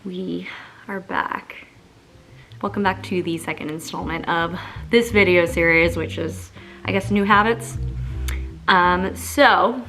We are back. Welcome back to the second installment of this video series, which is, I guess, new habits. So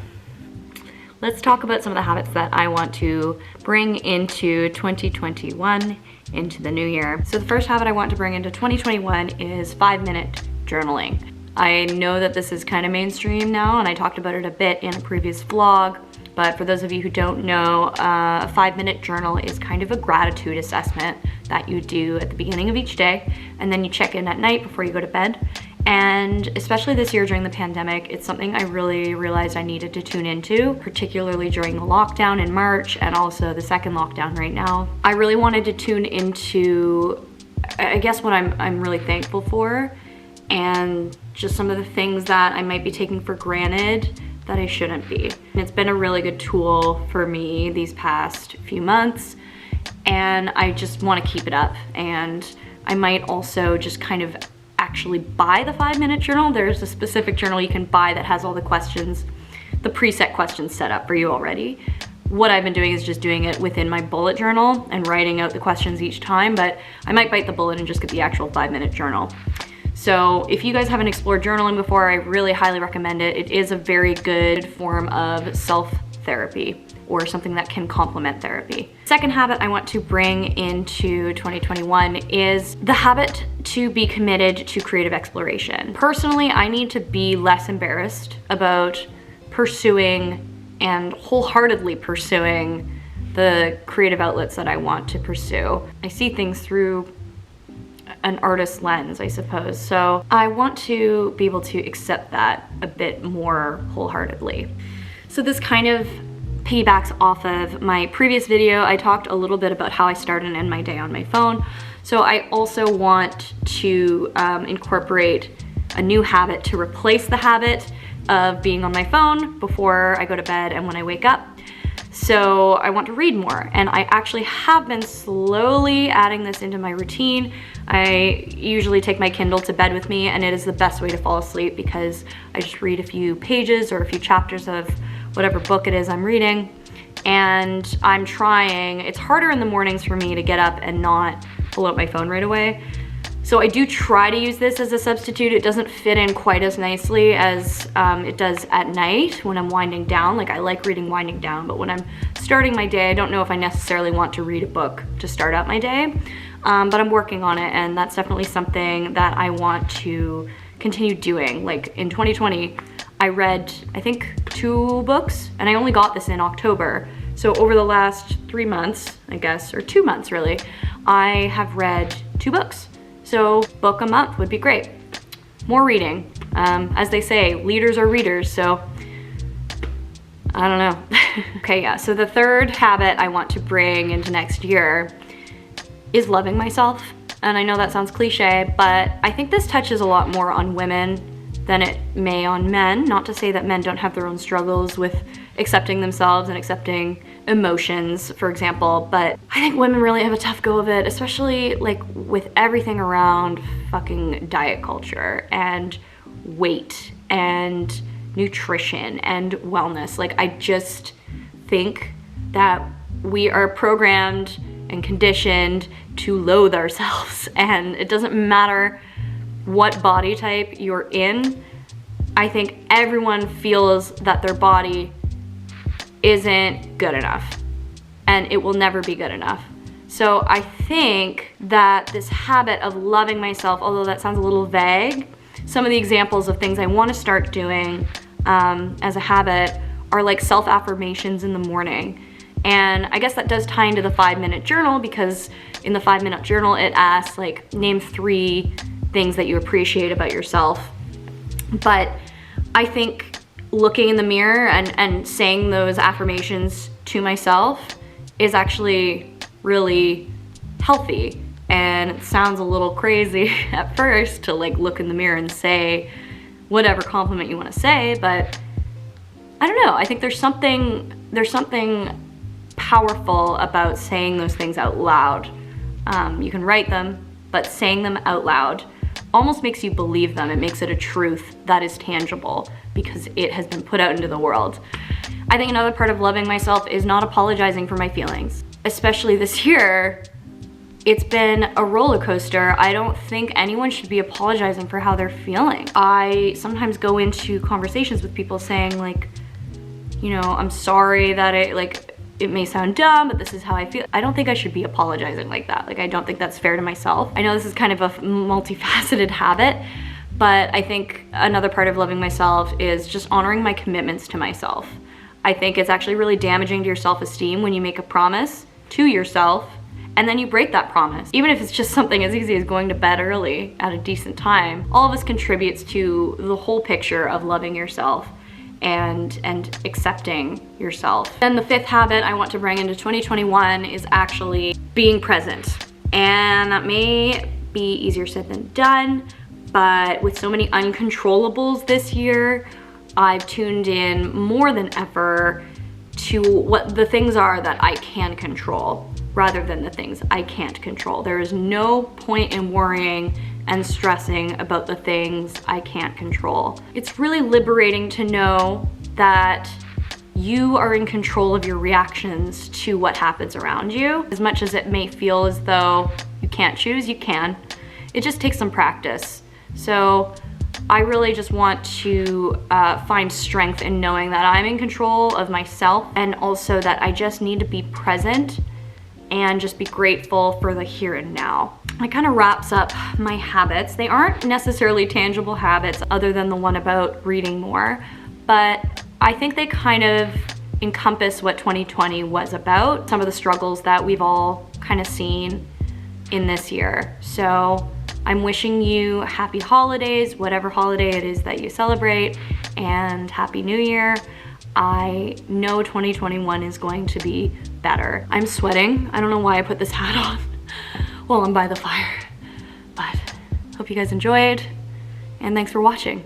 let's talk about some of the habits that I want to bring into 2021, into the new year. So the first habit I want to bring into 2021 is 5-minute journaling. I know that this is kind of mainstream now, and I talked about it a bit in a previous vlog. But for those of you who don't know, a 5-minute journal is kind of a gratitude assessment that you do at the beginning of each day, and then you check in at night before you go to bed. And especially this year during the pandemic, it's something I really realized I needed to tune into, particularly during the lockdown in March and also the second lockdown right now. I really wanted to tune into, I guess, what I'm really thankful for, and just some of the things that I might be taking for granted that I shouldn't be. And it's been a really good tool for me these past few months, and I just want to keep it up. And I might also just kind of actually buy the 5-minute journal. There's a specific journal you can buy that has all the questions, the preset questions set up for you already. What I've been doing is just doing it within my bullet journal and writing out the questions each time, but I might bite the bullet and just get the actual 5-minute journal. So if you guys haven't explored journaling before, I really highly recommend it. It is a very good form of self-therapy, or something that can complement therapy. Second habit I want to bring into 2021 is the habit to be committed to creative exploration. Personally, I need to be less embarrassed about pursuing and wholeheartedly pursuing the creative outlets that I want to pursue. I see things through an artist's lens, I suppose. So I want to be able to accept that a bit more wholeheartedly. So this kind of piggybacks off of my previous video. I talked a little bit about how I start and end my day on my phone. So I also want to incorporate a new habit to replace the habit of being on my phone before I go to bed and when I wake up. So I want to read more, and I actually have been slowly adding this into my routine. I usually take my Kindle to bed with me, and it is the best way to fall asleep because I just read a few pages or a few chapters of whatever book it is I'm reading. And I'm trying, it's harder in the mornings for me to get up and not pull out my phone right away. So I do try to use this as a substitute. It doesn't fit in quite as nicely as it does at night when I'm winding down. Like, I like reading winding down, but when I'm starting my day, I don't know if I necessarily want to read a book to start out my day. But I'm working on it, and that's definitely something that I want to continue doing. Like in 2020, I read, I think, 2 books, and I only got this in October. So over the last 3 months, I guess, or 2 months really, I have read 2 books. So book a month would be great. More reading. As they say, leaders are readers, so I don't know. Okay, yeah, so the third habit I want to bring into next year is loving myself. And I know that sounds cliche, but I think this touches a lot more on women than it may on men. Not to say that men don't have their own struggles with accepting themselves and accepting emotions, for example, but I think women really have a tough go of it, especially like with everything around fucking diet culture and weight and nutrition and wellness. Like, I just think that we are programmed and conditioned to loathe ourselves, and it doesn't matter what body type you're in. I think everyone feels that their body isn't good enough, and it will never be good enough. So I think that this habit of loving myself, although that sounds a little vague, some of the examples of things I want to start doing as a habit are like self-affirmations in the morning. And I guess that does tie into the 5-minute journal, because in the 5-minute journal it asks, like, name 3 things that you appreciate about yourself. But I think looking in the mirror and saying those affirmations to myself is actually really healthy. And it sounds a little crazy at first to like look in the mirror and say whatever compliment you want to say, but I don't know. I think there's something powerful about saying those things out loud. You can write them, but saying them out loud almost makes you believe them. It makes it a truth that is tangible because it has been put out into the world. I think another part of loving myself is not apologizing for my feelings. especially this year, it's been a roller coaster. I don't think anyone should be apologizing for how they're feeling. I sometimes go into conversations with people saying like, you know, I'm sorry that it may sound dumb, but this is how I feel. I don't think I should be apologizing like that. Like, I don't think that's fair to myself. I know this is kind of a multifaceted habit, but I think another part of loving myself is just honoring my commitments to myself. I think it's actually really damaging to your self-esteem when you make a promise to yourself and then you break that promise. Even if it's just something as easy as going to bed early at a decent time, all of this contributes to the whole picture of loving yourself and accepting yourself. Then the fifth habit I want to bring into 2021 is actually being present. And that may be easier said than done, but with so many uncontrollables this year, I've tuned in more than ever to what the things are that I can control rather than the things I can't control. There is no point in worrying and stressing about the things I can't control. It's really liberating to know that you are in control of your reactions to what happens around you. As much as it may feel as though you can't choose, you can. It just takes some practice. So I really just want to find strength in knowing that I'm in control of myself, and also that I just need to be present and just be grateful for the here and now. That kind of wraps up my habits. They aren't necessarily tangible habits other than the one about reading more, but I think they kind of encompass what 2020 was about, some of the struggles that we've all kind of seen in this year. So I'm wishing you happy holidays, whatever holiday it is that you celebrate, and Happy New Year. I know 2021 is going to be better. I'm sweating. I don't know why I put this hat on while I'm by the fire, but hope you guys enjoyed, and thanks for watching.